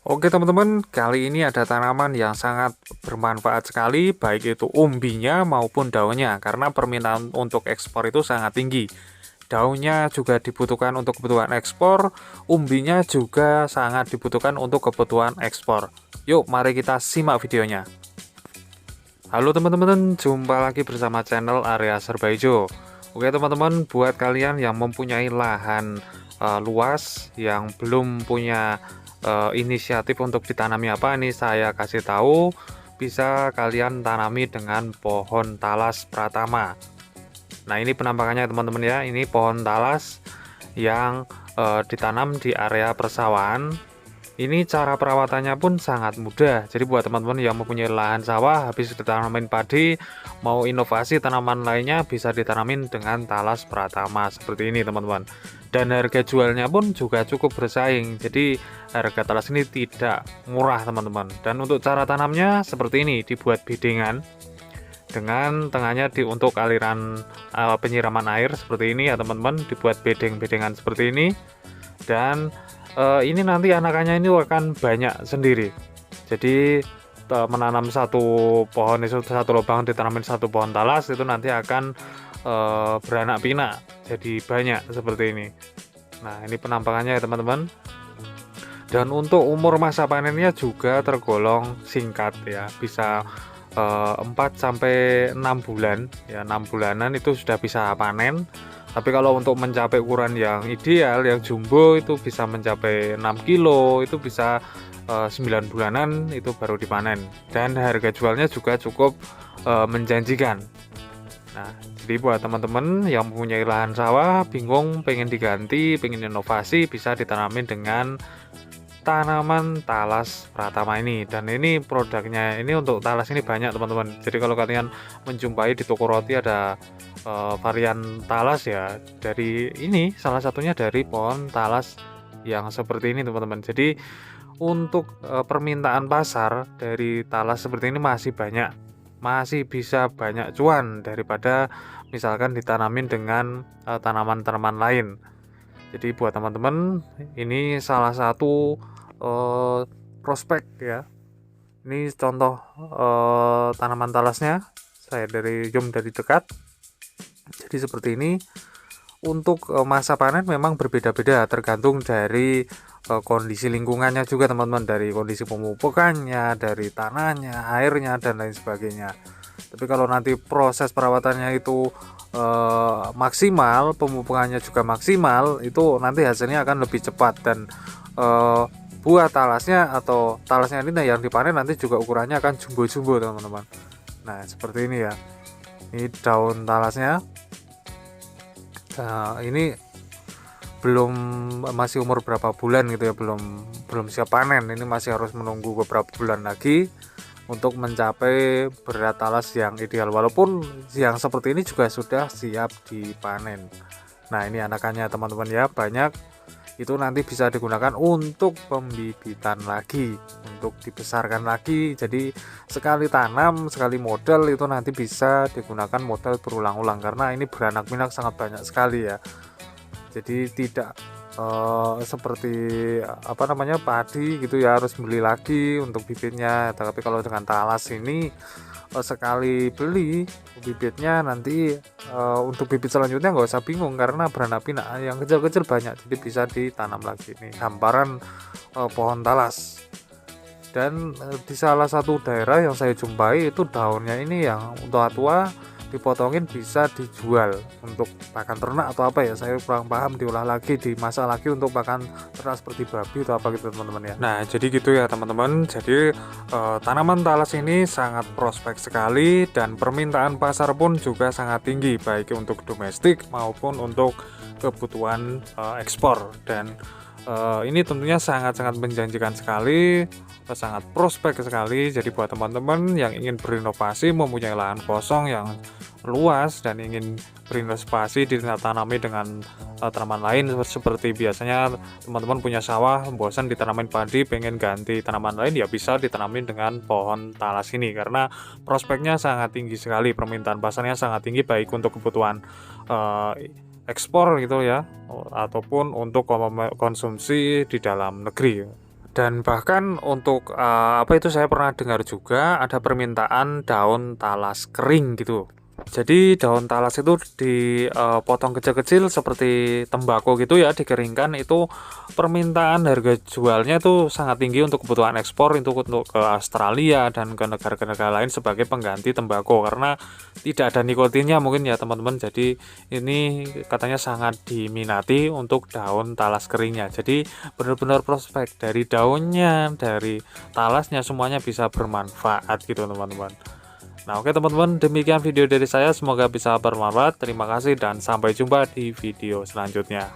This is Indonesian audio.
Oke teman-teman, kali ini ada tanaman yang sangat bermanfaat sekali, baik itu umbinya maupun daunnya, karena permintaan untuk ekspor itu sangat tinggi. Daunnya juga dibutuhkan untuk kebutuhan ekspor, umbinya juga sangat dibutuhkan untuk kebutuhan ekspor. Yuk, mari kita simak videonya. Halo teman-teman, jumpa lagi bersama channel Area Serba Hijau. Oke teman-teman, buat kalian yang mempunyai lahan luas, yang belum punya inisiatif untuk ditanami apa, ini saya kasih tahu, bisa kalian tanami dengan pohon talas pratama. Nah ini penampakannya teman-teman ya, ini pohon talas yang ditanam di area persawahan. Ini cara perawatannya pun sangat mudah. Jadi buat teman-teman yang mempunyai lahan sawah habis ditanamin padi, mau inovasi tanaman lainnya bisa ditanamin dengan talas pratama seperti ini teman-teman. Dan harga jualnya pun juga cukup bersaing. Jadi harga talas ini tidak murah teman-teman. Dan untuk cara tanamnya seperti ini, dibuat bedengan dengan tengahnya untuk aliran penyiraman air seperti ini ya teman-teman, dibuat bedeng-bedengan seperti ini. Dan ini nanti anakannya ini akan banyak sendiri. Jadi menanam satu pohon itu satu lubang, ditanamin satu pohon talas itu nanti akan beranak pinak jadi banyak seperti ini. Nah ini penampakannya ya teman-teman. Dan untuk umur masa panennya juga tergolong singkat ya, bisa 4 sampai 6 bulan ya, 6 bulanan itu sudah bisa panen. Tapi kalau untuk mencapai ukuran yang ideal, yang jumbo itu bisa mencapai 6 kilo, itu bisa 9 bulanan itu baru dipanen. Dan harga jualnya juga cukup menjanjikan. Nah, jadi buat teman-teman yang mempunyai lahan sawah, bingung pengen diganti, pengen inovasi, bisa ditanamin dengan tanaman talas pratama ini. Dan ini produknya ini untuk talas ini banyak teman-teman. Jadi kalau kalian menjumpai di toko roti ada varian talas ya, dari ini salah satunya dari pohon talas yang seperti ini teman-teman. Jadi untuk permintaan pasar dari talas seperti ini masih banyak, masih bisa banyak cuan daripada misalkan ditanamin dengan tanaman-tanaman lain. Jadi buat teman-teman, ini salah satu prospek ya. Ini contoh tanaman talasnya. Saya zoom dari dekat. Jadi seperti ini. Untuk masa panen memang berbeda-beda, tergantung dari kondisi lingkungannya juga teman-teman, dari kondisi pemupukannya, dari tanahnya, airnya dan lain sebagainya. Tapi kalau nanti proses perawatannya itu maksimal, pemupukannya juga maksimal, itu nanti hasilnya akan lebih cepat. Dan buah talasnya atau talasnya ini yang dipanen nanti juga ukurannya akan jumbo-jumbo teman-teman. Nah seperti ini ya, ini daun talasnya. Nah, ini belum, masih umur berapa bulan gitu ya, belum siap panen. Ini masih harus menunggu beberapa bulan lagi untuk mencapai berat talas yang ideal, walaupun yang seperti ini juga sudah siap dipanen. Nah ini anakannya teman-teman ya, banyak. Itu nanti bisa digunakan untuk pembibitan lagi, untuk dibesarkan lagi. Jadi sekali tanam, sekali modal itu nanti bisa digunakan modal berulang-ulang, karena ini beranak pinak sangat banyak sekali ya. Jadi tidak seperti apa namanya padi gitu ya, harus beli lagi untuk bibitnya. Tapi kalau dengan talas ini sekali beli bibitnya nanti untuk bibit selanjutnya nggak usah bingung, karena beranak pinak yang kecil-kecil banyak, jadi bisa ditanam lagi. Ini hamparan pohon talas. Dan di salah satu daerah yang saya jumpai itu daunnya ini yang tua-tua dipotongin bisa dijual untuk pakan ternak atau apa ya, saya kurang paham, diolah lagi, dimasak lagi untuk pakan ternak seperti babi atau apa gitu teman-teman ya. Nah jadi gitu ya teman-teman, jadi tanaman talas ini sangat prospek sekali dan permintaan pasar pun juga sangat tinggi, baik untuk domestik maupun untuk kebutuhan ekspor. Dan ini tentunya sangat-sangat menjanjikan sekali, sangat prospek sekali. Jadi buat teman-teman yang ingin berinovasi, mempunyai lahan kosong yang luas dan ingin berinovasi ditanami dengan tanaman lain, seperti biasanya teman-teman punya sawah, bosan ditanamin padi, pengen ganti tanaman lain, ya bisa ditanamin dengan pohon talas ini, karena prospeknya sangat tinggi sekali, permintaan pasarnya sangat tinggi, baik untuk kebutuhan ekspor gitu ya, ataupun untuk konsumsi di dalam negeri. Dan bahkan untuk apa itu, saya pernah dengar juga ada permintaan daun talas kering gitu. Jadi daun talas itu dipotong kecil-kecil seperti tembakau gitu ya, dikeringkan. Itu permintaan harga jualnya itu sangat tinggi untuk kebutuhan ekspor, untuk ke Australia dan ke negara-negara lain sebagai pengganti tembakau, karena tidak ada nikotinnya mungkin ya teman-teman. Jadi ini katanya sangat diminati untuk daun talas keringnya. Jadi benar-benar prospek dari daunnya, dari talasnya, semuanya bisa bermanfaat gitu teman-teman. Nah, oke teman-teman, demikian video dari saya, semoga bisa bermanfaat. Terima kasih dan sampai jumpa di video selanjutnya.